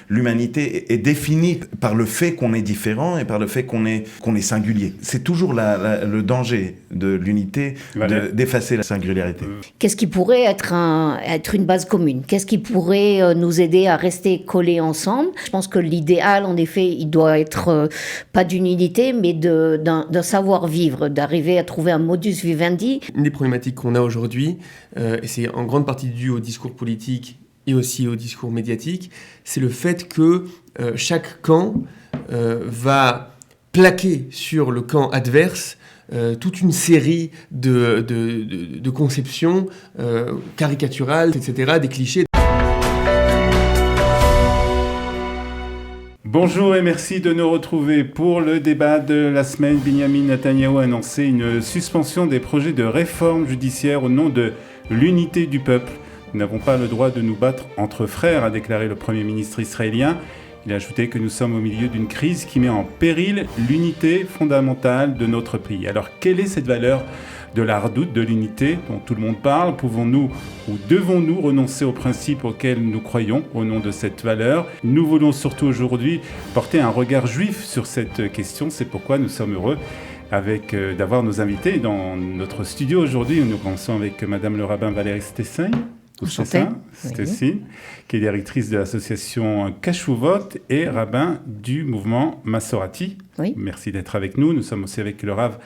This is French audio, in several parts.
l'humanité est définie par le fait qu'on est différent et par le fait qu'on est singulier. C'est toujours le danger de l'unité, d'effacer la singularité. Qu'est-ce qui pourrait être une base commune? Qu'est-ce qui pourrait nous aider à rester collés ensemble? Je pense que l'idéal, en effet, il doit être pas d'une unité, mais d'un savoir-vivre, d'arriver à trouver un modus vivendi. Une des problématiques qu'on a aujourd'hui, et c'est en grande partie dû au discours politique et aussi au discours médiatique, c'est le fait que chaque camp va plaquer sur le camp adverse toute une série de conceptions caricaturales, etc., des clichés. Bonjour et merci de nous retrouver pour le débat de la semaine. Benyamin Netanyahou a annoncé une suspension des projets de réforme judiciaire au nom de l'unité du peuple. Nous n'avons pas le droit de nous battre entre frères, a déclaré le Premier ministre israélien. Il a ajouté que nous sommes au milieu d'une crise qui met en péril l'unité fondamentale de notre pays. Alors, quelle est cette valeur de la redoute, de l'unité dont tout le monde parle? Pouvons-nous ou devons-nous renoncer aux principes auxquels nous croyons au nom de cette valeur? Nous voulons surtout aujourd'hui porter un regard juif sur cette question. C'est pourquoi nous sommes heureux d'avoir nos invités dans notre studio aujourd'hui. Nous commençons avec Madame le rabbin Valérie Stessine, qui est directrice de l'association Kashuvot et rabbin du mouvement Massorati. Oui. Merci d'être avec nous. Nous sommes aussi avec le Rav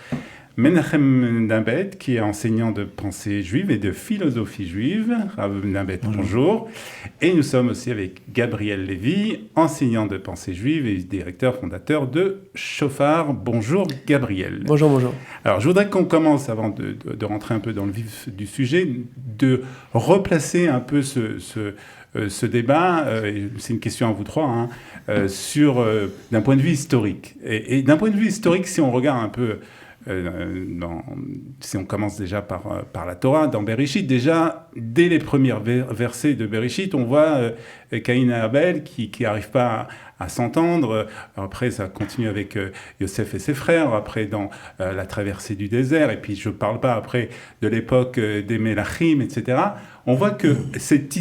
Menachem Dimbet, qui est enseignant de pensée juive et de philosophie juive. Rav Dimbet, bonjour. Et nous sommes aussi avec Gabriel Lévy, enseignant de pensée juive et directeur fondateur de Shofar. Bonjour Gabriel. Bonjour, bonjour. Alors je voudrais qu'on commence, avant de rentrer un peu dans le vif du sujet, de replacer un peu ce débat, c'est une question à vous trois, d'un point de vue historique. Et d'un point de vue historique, si on regarde un peu, si on commence déjà par la Torah, dans Bereshit, déjà, dès les premiers versets de Bereshit, on voit Caïn et Abel qui n'arrivent pas à s'entendre. Après, ça continue avec Yosef et ses frères, après dans la traversée du désert, et puis je ne parle pas après de l'époque des Melachim, etc. On voit que cette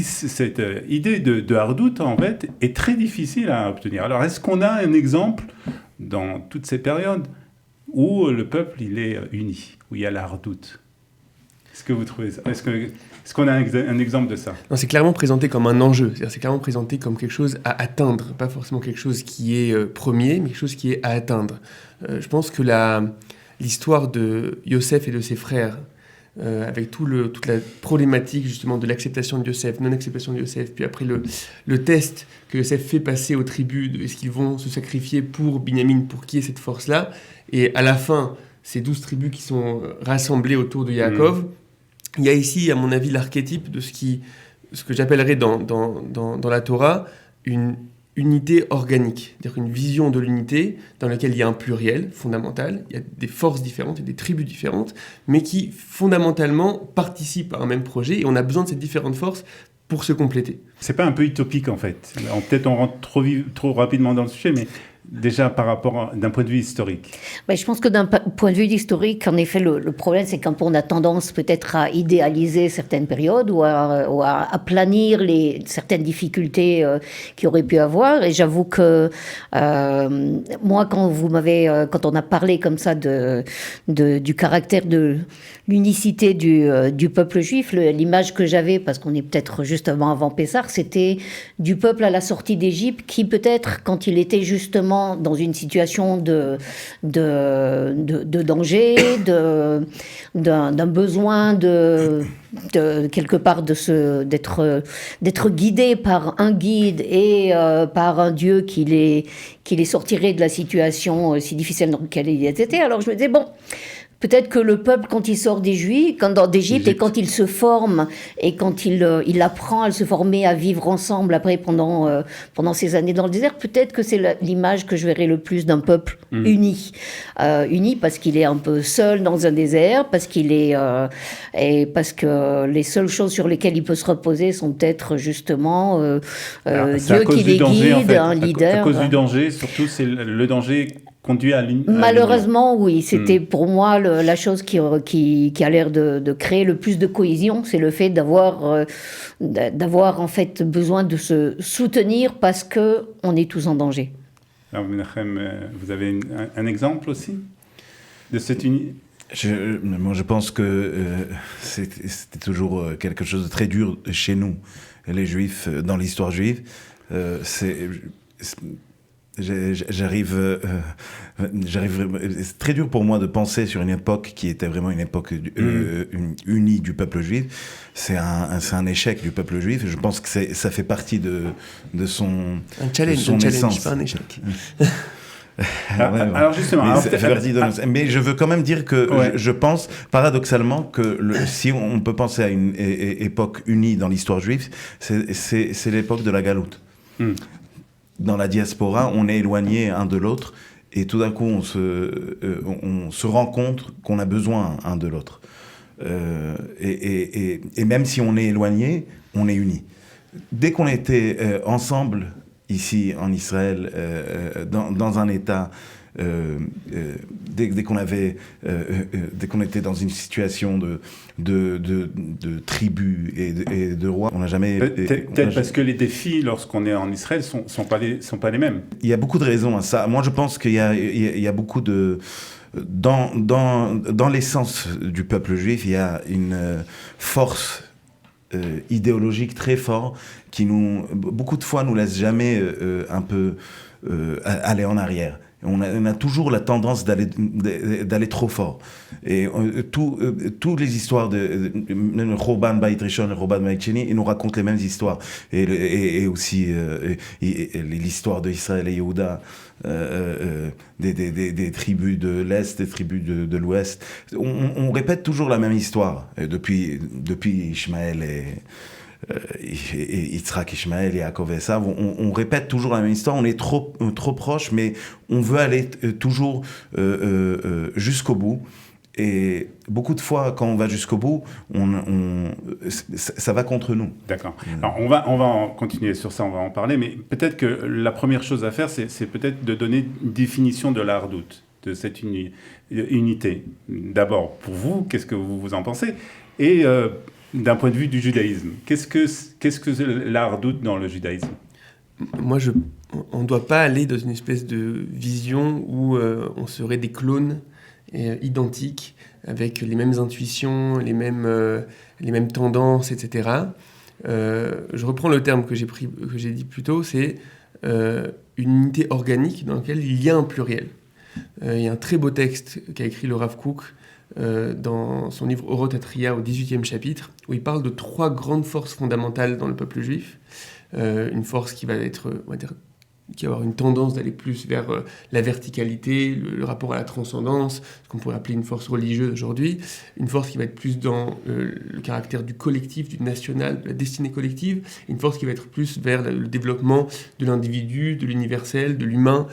idée de Hardout, en fait, est très difficile à obtenir. Alors, est-ce qu'on a un exemple dans toutes ces périodes où le peuple il est uni, où il y a la Hardout? Est-ce que vous trouvez ça? Est-ce qu'on a un exemple de ça? Non, c'est clairement présenté comme un enjeu. C'est clairement présenté comme quelque chose à atteindre, pas forcément quelque chose qui est premier, mais quelque chose qui est à atteindre. Je pense que l'histoire de Yosef et de ses frères, avec toute la problématique justement de l'acceptation de Yosef, non-acceptation de Yosef, puis après le test que Yosef fait passer aux tribus, est-ce qu'ils vont se sacrifier pour Binyamin, pour qu'il y ait cette force-là, et à la fin, ces 12 tribus qui sont rassemblées autour de Yaakov. Il y a ici, à mon avis, l'archétype de ce que j'appellerais dans la Torah une unité organique, c'est-à-dire une vision de l'unité dans laquelle il y a un pluriel fondamental, il y a des forces différentes et des tribus différentes, mais qui fondamentalement participent à un même projet, et on a besoin de ces différentes forces pour se compléter. C'est pas un peu utopique en fait? Peut-être on rentre trop rapidement dans le sujet, mais déjà par rapport d'un point de vue historique. Je pense que d'un point de vue historique, en effet, le problème, c'est qu'on a tendance peut-être à idéaliser certaines périodes ou à planir certaines difficultés qu'il y aurait pu avoir. Et j'avoue que moi, quand on a parlé comme ça du caractère de l'unicité du peuple juif, l'image que j'avais, parce qu'on est peut-être justement avant Pessah, c'était du peuple à la sortie d'Égypte qui peut-être, quand il était justement dans une situation de danger, d'un besoin quelque part d'être guidé par un guide et par un Dieu qui les sortirait de la situation si difficile dans laquelle ils étaient. Alors je me disais, bon, peut-être que le peuple, quand il sort d'Égypte et quand il se forme et quand il apprend à se former, à vivre ensemble après pendant ces années dans le désert, peut-être que c'est l'image que je verrai le plus d'un peuple uni. Uni parce qu'il est un peu seul dans un désert, parce que les seules choses sur lesquelles il peut se reposer sont peut-être justement Dieu qui les guide, en fait, un leader. À cause du danger, surtout c'est le danger conduit à l'union. Malheureusement, oui. C'était pour moi la chose qui a l'air de créer le plus de cohésion, c'est le fait d'avoir en fait besoin de se soutenir parce que on est tous en danger. Alors, Menachem, vous avez un exemple aussi de cette unité? Moi, je pense que c'était toujours quelque chose de très dur chez nous, les Juifs, dans l'histoire juive. J'arrive, c'est très dur pour moi de penser sur une époque qui était vraiment une époque unie du peuple juif. C'est un échec du peuple juif. Je pense que ça fait partie de son essence. Pas un échec. Alors justement, mais je veux quand même dire que je pense paradoxalement que si on peut penser à une époque unie dans l'histoire juive, c'est l'époque de la galoute. Dans la diaspora, on est éloigné un de l'autre et tout d'un coup on se rend compte qu'on a besoin un de l'autre. Et même si on est éloigné, on est unis. Dès qu'on était ensemble ici en Israël, dans un État, dès qu'on était dans une situation de tribu et de roi, on n'a jamais... Peut-être parce que les défis, lorsqu'on est en Israël, sont pas les mêmes. Il y a beaucoup de raisons à ça. Moi, je pense qu'il y a beaucoup de... Dans l'essence du peuple juif, il y a une force idéologique très forte qui beaucoup de fois nous laisse jamais un peu aller en arrière. On a toujours la tendance d'aller trop fort. Et toutes les histoires de Chorban Bayit Rishon et Chorban Bayit Sheni, ils nous racontent les mêmes histoires. Et aussi l'histoire d'Israël et Yehuda, des tribus de l'Est, des tribus de l'Ouest. On répète toujours la même histoire depuis Ishmaël et Yitzhak, Ishmaël et Yaakov et Esav, on répète toujours la même histoire, on est trop proche, mais on veut aller toujours jusqu'au bout. Et beaucoup de fois, quand on va jusqu'au bout, ça va contre nous. D'accord. Alors, on va en continuer sur ça, on va en parler, mais peut-être que la première chose à faire, c'est peut-être de donner une définition de la hardout, de cette unité. D'abord, pour vous, qu'est-ce que vous en pensez? Et d'un point de vue du judaïsme, qu'est-ce que la hardout dans le judaïsme? Moi, on ne doit pas aller dans une espèce de vision où on serait des clones identiques, avec les mêmes intuitions, les mêmes tendances, etc. Je reprends le terme que j'ai dit plus tôt, c'est une unité organique dans laquelle il y a un pluriel. Il y a un très beau texte qu'a écrit le Rav Kook dans son livre Orot Atria au 18e chapitre, où il parle de 3 grandes forces fondamentales dans le peuple juif. Une force qui va avoir une tendance d'aller plus vers la verticalité, le rapport à la transcendance, ce qu'on pourrait appeler une force religieuse aujourd'hui, une force qui va être plus dans le caractère du collectif, du national, de la destinée collective, et une force qui va être plus vers le développement de l'individu, de l'universel, de l'humain,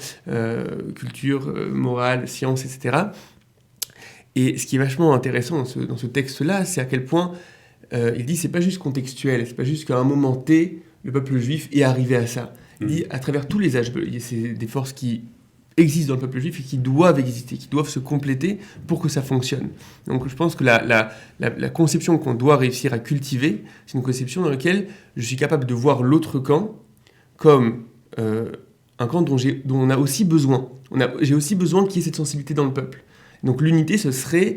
culture, morale, science, etc. Et ce qui est vachement intéressant dans ce texte-là, c'est à quel point il dit c'est pas juste contextuel, c'est pas juste qu'à un moment T, le peuple juif est arrivé à ça. Il dit à travers tous les âges, c'est des forces qui existent dans le peuple juif et qui doivent exister, qui doivent se compléter pour que ça fonctionne. Donc je pense que la conception qu'on doit réussir à cultiver, c'est une conception dans laquelle je suis capable de voir l'autre camp comme un camp dont on a aussi besoin. J'ai aussi besoin qu'il y ait cette sensibilité dans le peuple. Donc l'unité, ce serait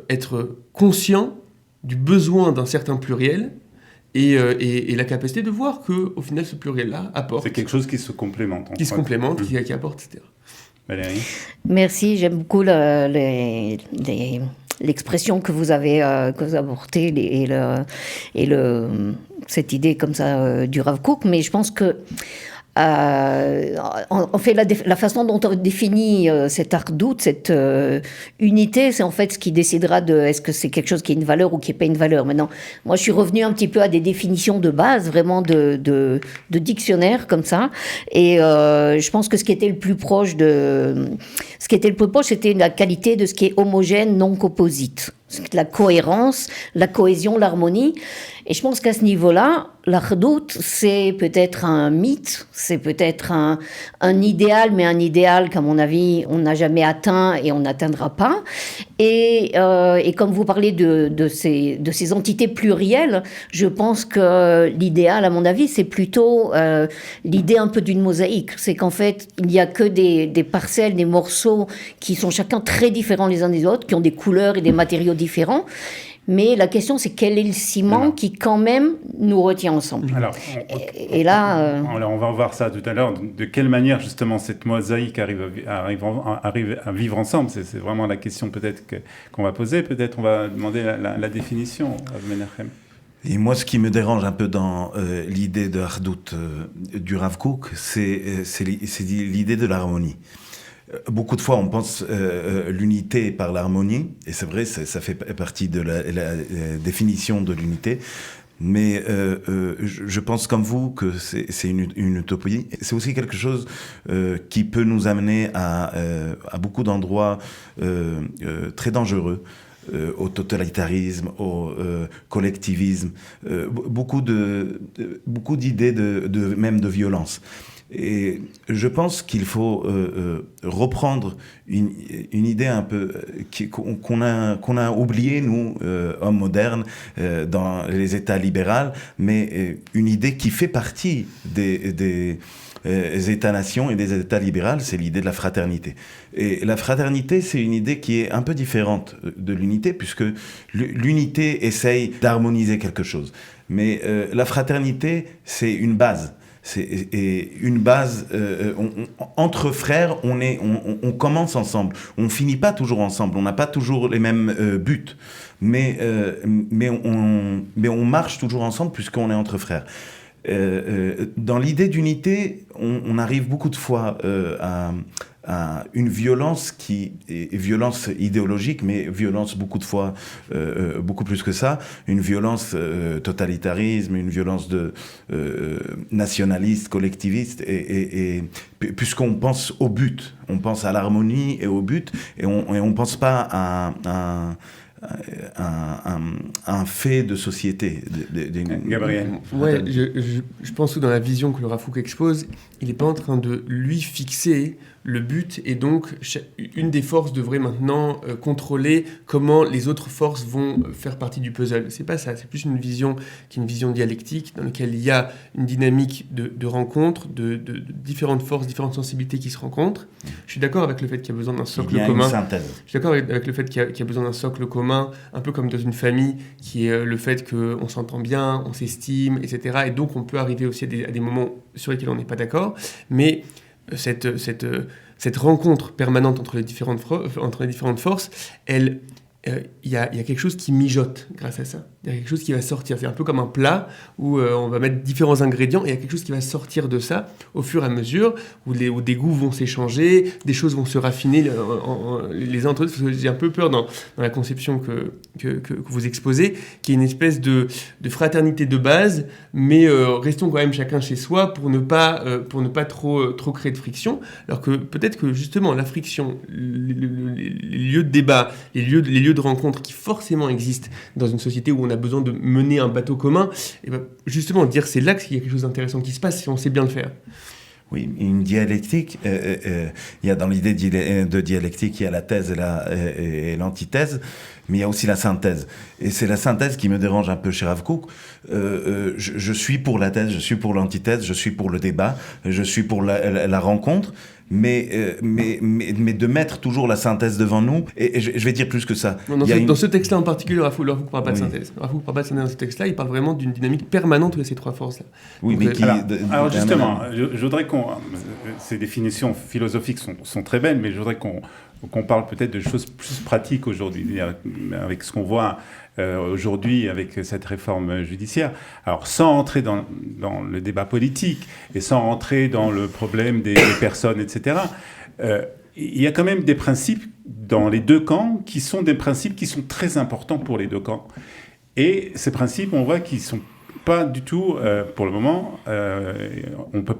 être conscient du besoin d'un certain pluriel et la capacité de voir qu'au final, ce pluriel-là apporte. C'est quelque chose qui se complémente. Qui apporte, etc. Valérie ? Merci, j'aime beaucoup l'expression que vous avez apportée et cette idée comme ça du Rav Kook, mais je pense que en fait, la façon dont on définit cette hardout, cette unité, c'est en fait ce qui décidera de est-ce que c'est quelque chose qui est une valeur ou qui n'est pas une valeur. Maintenant, moi, je suis revenue un petit peu à des définitions de base, vraiment de dictionnaire comme ça, et je pense que ce qui était le plus proche, c'était la qualité de ce qui est homogène, non composite. la cohérence, la cohésion, l'harmonie. Et je pense qu'à ce niveau-là, l'Achdout, c'est peut-être un mythe, c'est peut-être un idéal, mais un idéal qu'à mon avis, on n'a jamais atteint et on n'atteindra pas. Et comme vous parlez de ces entités plurielles, je pense que l'idéal, à mon avis, c'est plutôt l'idée un peu d'une mosaïque. C'est qu'en fait, il n'y a que des parcelles, des morceaux qui sont chacun très différents les uns des autres, qui ont des couleurs et des matériaux différents. Mais la question, c'est quel est le ciment qui, quand même, nous retient ensemble. Alors, on va voir ça tout à l'heure. De quelle manière, justement, cette mosaïque arrive à vivre ensemble? C'est vraiment la question peut-être qu'on va poser. Peut-être on va demander la définition, Menachem. Et moi, ce qui me dérange un peu dans l'idée de Achdout du Rav Kook, c'est l'idée de l'harmonie. Beaucoup de fois, on pense l'unité par l'harmonie, et c'est vrai, ça fait partie de la définition de l'unité, mais je pense comme vous que c'est une utopie. C'est aussi quelque chose qui peut nous amener à beaucoup d'endroits très dangereux. Au totalitarisme, au collectivisme, beaucoup d'idées même de violence. Et je pense qu'il faut reprendre une idée un peu qu'on a oubliée, nous, hommes modernes, dans les États libéraux, mais une idée qui fait partie des États-nations et des États libéraux, c'est l'idée de la fraternité. Et la fraternité, c'est une idée qui est un peu différente de l'unité, puisque l'unité essaye d'harmoniser quelque chose. Mais la fraternité, c'est une base. Et une base, entre frères, on commence ensemble. On finit pas toujours ensemble, on n'a pas toujours les mêmes buts, mais on marche toujours ensemble puisqu'on est entre frères. Dans l'idée d'unité, on arrive beaucoup de fois à une violence qui est violence idéologique, mais violence beaucoup de fois, beaucoup plus que ça, une violence totalitarisme, une violence nationaliste, collectiviste, et puisqu'on pense au but, on pense à l'harmonie et au but, et on pense pas à un fait de société. Gabriel. Ouais, je pense que dans la vision que le Rav Kook expose, il n'est pas en train de lui fixer le but, et donc une des forces devrait maintenant contrôler comment les autres forces vont faire partie du puzzle. C'est pas ça, c'est plus une vision qui est une vision dialectique dans laquelle il y a une dynamique de rencontre, de différentes forces, différentes sensibilités qui se rencontrent. Je suis d'accord avec le fait qu'il y a besoin d'un socle commun. Il y a une synthèse. Je suis d'accord avec le fait qu'il y a besoin d'un socle commun, un peu comme dans une famille, qui est le fait qu'on s'entend bien, on s'estime, etc. Et donc on peut arriver aussi à des moments sur lesquels on n'est pas d'accord, mais cette rencontre permanente entre les différentes forces, il y a quelque chose qui mijote grâce à ça. Il y a quelque chose qui va sortir. C'est un peu comme un plat où on va mettre différents ingrédients et il y a quelque chose qui va sortir de ça au fur et à mesure, où des goûts vont s'échanger, des choses vont se raffiner les uns entre eux. Parce que j'ai un peu peur dans la conception que vous exposez, qui est une espèce de fraternité de base, mais restons quand même chacun chez soi pour ne pas trop créer de friction. Alors que peut-être que justement la friction, les lieux de débat, les lieux de rencontre qui forcément existent dans une société où on a besoin de mener un bateau commun, et ben justement dire c'est là qu'il y a quelque chose d'intéressant qui se passe si on sait bien le faire. Oui, une dialectique, il y a dans l'idée de dialectique, il y a la thèse et l'antithèse, mais il y a aussi la synthèse. Et c'est la synthèse qui me dérange un peu chez Rav Kook. Je suis pour la thèse, je suis pour l'antithèse, je suis pour le débat, je suis pour la rencontre, mais de mettre toujours la synthèse devant nous, et je vais dire plus que ça. Non, dans ce texte-là en particulier, Rav Kook ne parle pas de synthèse. Rav Kook ne parle pas de synthèse dans ce texte-là, il parle vraiment d'une dynamique permanente de ces trois forces-là. Oui, donc, mais alors justement, je voudrais ces définitions philosophiques sont très belles, mais je voudrais qu'on parle peut-être de choses plus pratiques aujourd'hui, avec ce qu'on voit aujourd'hui avec cette réforme judiciaire. Alors, sans entrer dans le débat politique et sans entrer dans le problème des personnes, etc., il y a quand même des principes dans les deux camps qui sont des principes qui sont très importants pour les deux camps. Et ces principes, on voit qu'ils ne sont pas du tout, pour le moment, on peut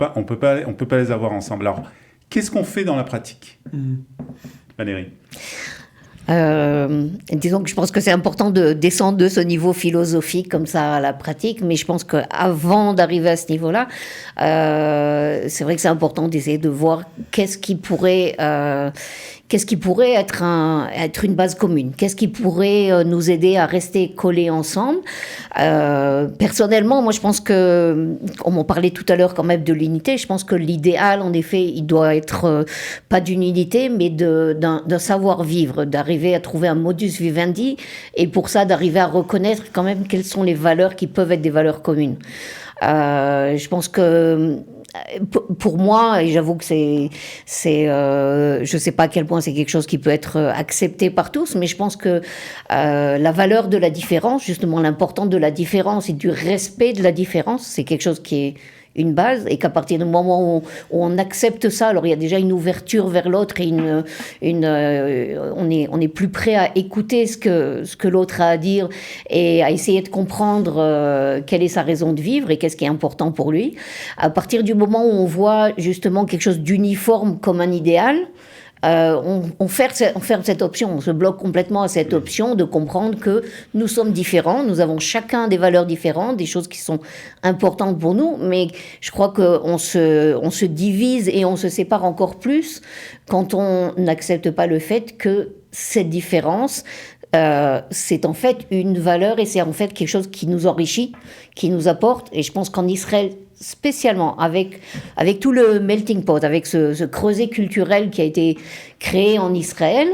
pas les avoir ensemble. Alors, qu'est-ce qu'on fait dans la pratique, Valérie ? Disons que je pense que c'est important de descendre de ce niveau philosophique comme ça à la pratique, mais je pense qu'avant d'arriver à ce niveau-là, c'est vrai que c'est important d'essayer de voir qu'est-ce qui pourrait être une base commune, qu'est-ce qui pourrait nous aider à rester collés ensemble. Personnellement, moi je pense que, on m'en parlait tout à l'heure quand même de l'unité, je pense que l'idéal en effet, il doit être pas d'une unité, mais d'un savoir-vivre, d'arriver à trouver un modus vivendi, et pour ça d'arriver à reconnaître quand même quelles sont les valeurs qui peuvent être des valeurs communes. Je pense que pour moi, et j'avoue que je sais pas à quel point c'est quelque chose qui peut être accepté par tous, mais je pense que la valeur de la différence, justement l'importance de la différence et du respect de la différence, c'est quelque chose qui est une base, et qu'à partir du moment où on accepte ça, alors il y a déjà une ouverture vers l'autre et on est plus prêt à écouter ce que l'autre a à dire et à essayer de comprendre quelle est sa raison de vivre et qu'est-ce qui est important pour lui. À partir du moment où on voit justement quelque chose d'uniforme comme un idéal, on ferme cette option, on se bloque complètement à cette option de comprendre que nous sommes différents, nous avons chacun des valeurs différentes, des choses qui sont importantes pour nous, mais je crois qu'on se divise et on se sépare encore plus quand on n'accepte pas le fait que cette différence, c'est en fait une valeur et c'est en fait quelque chose qui nous enrichit, qui nous apporte. Et je pense qu'en Israël, spécialement avec tout le melting pot, avec ce creuset culturel qui a été créé en Israël,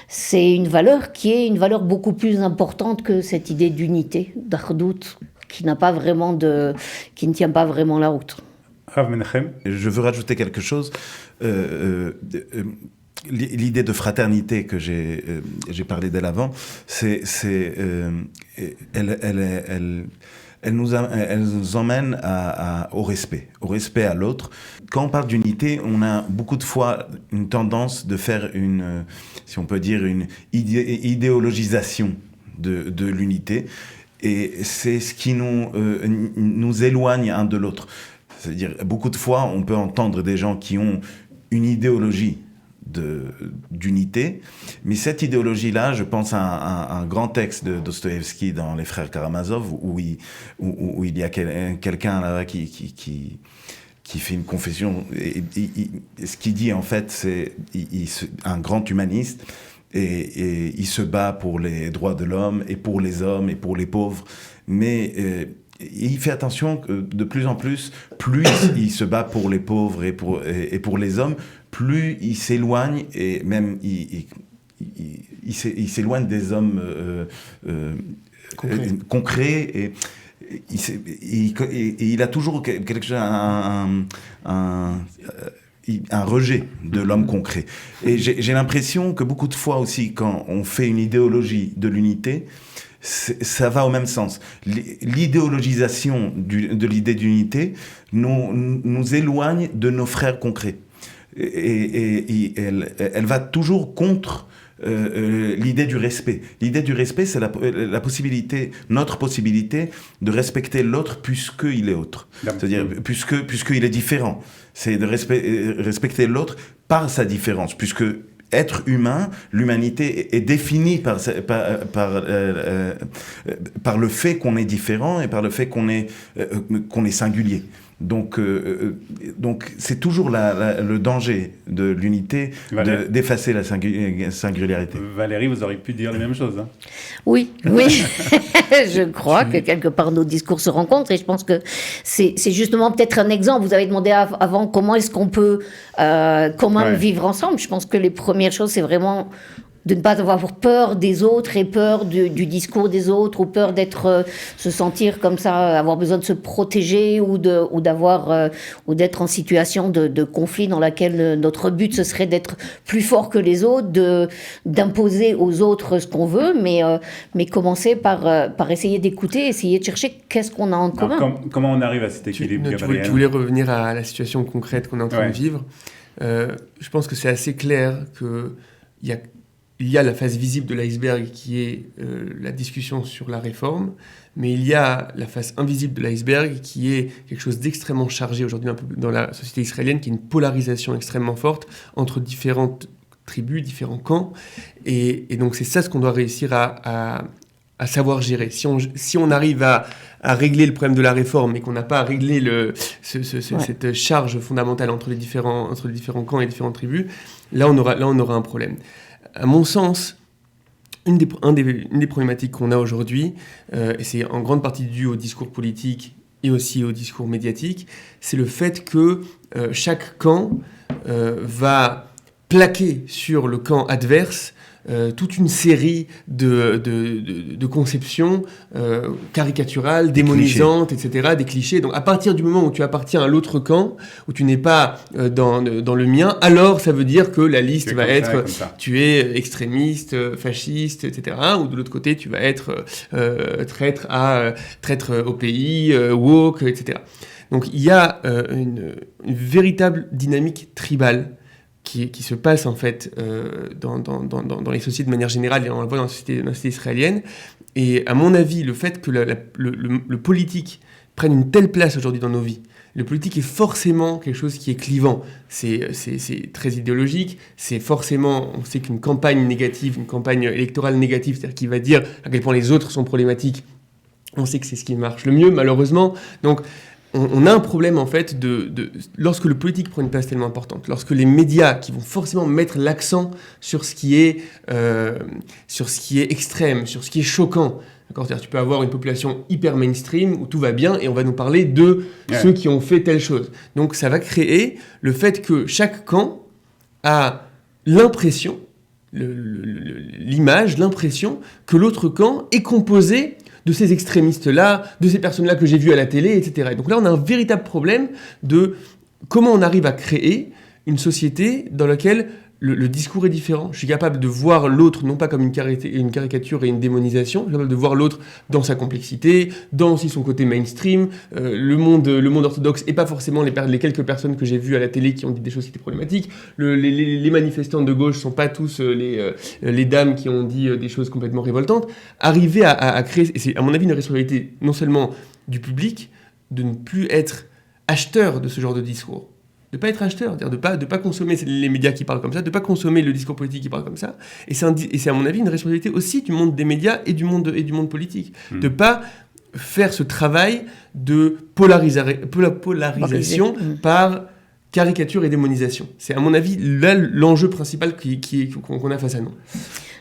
c'est une valeur qui est une valeur beaucoup plus importante que cette idée d'unité, d'Achdout, qui ne tient pas vraiment la route. Rav Menachem. Je veux rajouter quelque chose. L'idée de fraternité que j'ai parlé d'elle avant, elle nous emmène au respect à l'autre. Quand on parle d'unité, on a beaucoup de fois une tendance de faire si on peut dire, une idéologisation de l'unité. Et c'est ce qui nous éloigne un de l'autre. C'est-à-dire, beaucoup de fois, on peut entendre des gens qui ont une idéologie d'unité, mais cette idéologie-là, je pense à un grand texte de Dostoïevski dans Les Frères Karamazov, où il y a quelqu'un là qui fait une confession, et ce qu'il dit en fait, c'est un grand humaniste, et il se bat pour les droits de l'homme, et pour les hommes, et pour les pauvres, mais il fait attention que de plus en plus il se bat pour les pauvres et pour les hommes, plus il s'éloigne, et même il s'éloigne des hommes concrets, et il a toujours quelque chose, un rejet de l'homme concret. Et j'ai l'impression que beaucoup de fois aussi, quand on fait une idéologie de l'unité, ça va au même sens. L'idéologisation de l'idée d'unité nous éloigne de nos frères concrets. Et elle va toujours contre l'idée du respect. L'idée du respect, c'est la possibilité, notre possibilité de respecter l'autre puisqu'il est autre. C'est-à-dire puisqu'il est différent. C'est de respecter l'autre par sa différence, puisque être humain, l'humanité est définie par le fait qu'on est différent et par le fait qu'on est singulier. Donc c'est toujours le danger de l'unité, d'effacer la singularité. Valérie, vous auriez pu dire les mêmes choses. Hein. Oui. Je crois que quelque part nos discours se rencontrent, et je pense que c'est justement peut-être un exemple. Vous avez demandé avant comment est-ce qu'on peut vivre ensemble. Je pense que les premières choses, c'est vraiment de ne pas avoir peur des autres et peur du discours des autres, ou peur se sentir comme ça, avoir besoin de se protéger, ou d'être en situation de conflit dans laquelle notre but ce serait d'être plus fort que les autres, d'imposer aux autres ce qu'on veut, mais commencer par essayer d'écouter, essayer de chercher qu'est-ce qu'on a en commun. Comment on arrive à cet équilibre, Gabriel ? Tu voulais revenir à la situation concrète qu'on est en train de vivre. Je pense que c'est assez clair qu'il y a la face visible de l'iceberg qui est la discussion sur la réforme, mais il y a la face invisible de l'iceberg qui est quelque chose d'extrêmement chargé aujourd'hui un peu dans la société israélienne, qui est une polarisation extrêmement forte entre différentes tribus, différents camps. Et donc c'est ça ce qu'on doit réussir à savoir gérer. Si on arrive à régler le problème de la réforme et qu'on n'a pas à régler cette charge fondamentale entre les différents camps et les différentes tribus, là on aura un problème. À mon sens, une des problématiques qu'on a aujourd'hui, et c'est en grande partie dû au discours politique et aussi au discours médiatique, c'est le fait que chaque camp va plaquer sur le camp adverse toute une série de conceptions caricaturales, démonisantes, etc., des clichés. Donc à partir du moment où tu appartiens à l'autre camp, où tu n'es pas dans le mien, alors ça veut dire que la liste va être tu es extrémiste, fasciste, etc. Ou de l'autre côté, tu vas être traître au pays, woke, etc. Donc il y a une véritable dynamique tribale qui se passe en fait dans les sociétés de manière générale, et on le voit dans la société israélienne. Et à mon avis, le fait que le politique prenne une telle place aujourd'hui dans nos vies, le politique est forcément quelque chose qui est clivant. C'est très idéologique, c'est forcément, on sait qu'une campagne négative, une campagne électorale négative, c'est-à-dire qui va dire à quel point les autres sont problématiques, on sait que c'est ce qui marche le mieux, malheureusement. Donc, on a un problème en fait lorsque le politique prend une place tellement importante, lorsque les médias qui vont forcément mettre l'accent sur ce qui est extrême, sur ce qui est choquant. D'accord, c'est-à-dire tu peux avoir une population hyper mainstream où tout va bien et on va nous parler de ceux qui ont fait telle chose. Donc ça va créer le fait que chaque camp a l'impression, l'image, l'impression que l'autre camp est composé de ces extrémistes-là, de ces personnes-là que j'ai vues à la télé, etc. Et donc là, on a un véritable problème de comment on arrive à créer une société dans laquelle le discours est différent. Je suis capable de voir l'autre non pas comme une caricature et une démonisation, je suis capable de voir l'autre dans sa complexité, dans aussi son côté mainstream. Le monde orthodoxe et pas forcément les quelques personnes que j'ai vues à la télé qui ont dit des choses qui étaient problématiques. Les manifestants de gauche ne sont pas tous les dames qui ont dit des choses complètement révoltantes. Arriver à créer, et c'est à mon avis une responsabilité non seulement du public, de ne plus être acheteur de ce genre de discours. De ne pas être acheteur, de ne pas consommer les médias qui parlent comme ça, de ne pas consommer le discours politique qui parle comme ça. Et c'est à mon avis une responsabilité aussi du monde des médias et du monde politique. De ne pas faire ce travail de polarisation par caricature et démonisation. C'est à mon avis là l'enjeu principal qu'on a face à nous.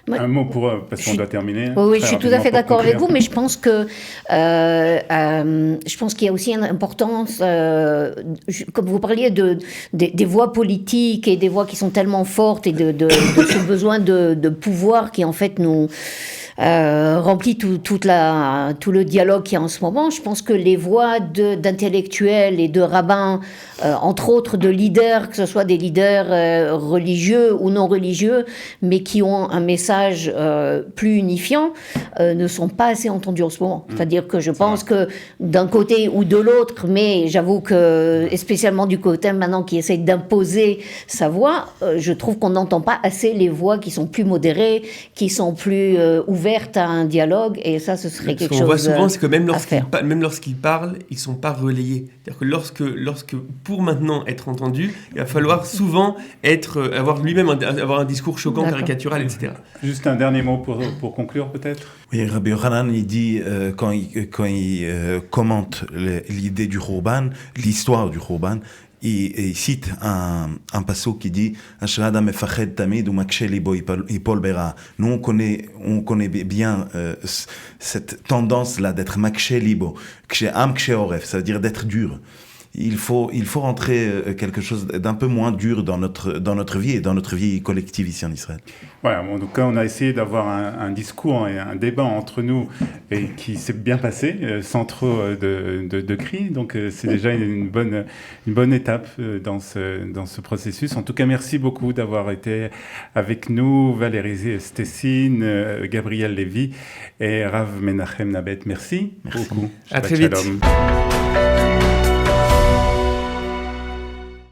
Un mot parce qu'on doit terminer. Oui, je suis tout à fait d'accord avec vous, mais je pense qu'il y a aussi une importance, comme vous parliez des voix politiques et des voix qui sont tellement fortes et de ce besoin de pouvoir qui en fait nous remplit tout le dialogue qu'il y a en ce moment. Je pense que les voix d'intellectuels et de rabbins, entre autres de leaders, que ce soit des leaders religieux ou non religieux, mais qui ont un message plus unifiant, ne sont pas assez entendus en ce moment. C'est-à-dire que je pense que d'un côté ou de l'autre, mais j'avoue que, et spécialement du côté maintenant qui essaye d'imposer sa voix, je trouve qu'on n'entend pas assez les voix qui sont plus modérées, qui sont plus ouvertes à un dialogue, et ça, ce serait quelque chose à faire. Ce qu'on voit souvent, c'est que même lorsqu'ils parlent, ils ne sont pas relayés. C'est-à-dire que lorsque pour maintenant être entendu, il va falloir souvent avoir un discours choquant, caricatural, etc. Juste un dernier mot pour conclure, peut-être. Oui, Rabbi Yochanan, il dit, quand il commente l'idée du Khurban, l'histoire du Khurban, il cite un passage qui dit nous on connaît bien cette tendance là d'être makshe libo, ça veut dire d'être dur. Il faut rentrer quelque chose d'un peu moins dur dans notre vie et dans notre vie collective ici en Israël. Voilà, en tout cas, on a essayé d'avoir un discours et un débat entre nous et qui s'est bien passé, sans trop de cris. Donc, c'est déjà une bonne étape dans ce processus. En tout cas, merci beaucoup d'avoir été avec nous, Valérie Stessine, Gabriel Lévy et Rav Menachem Nabet. Merci beaucoup. À très vite.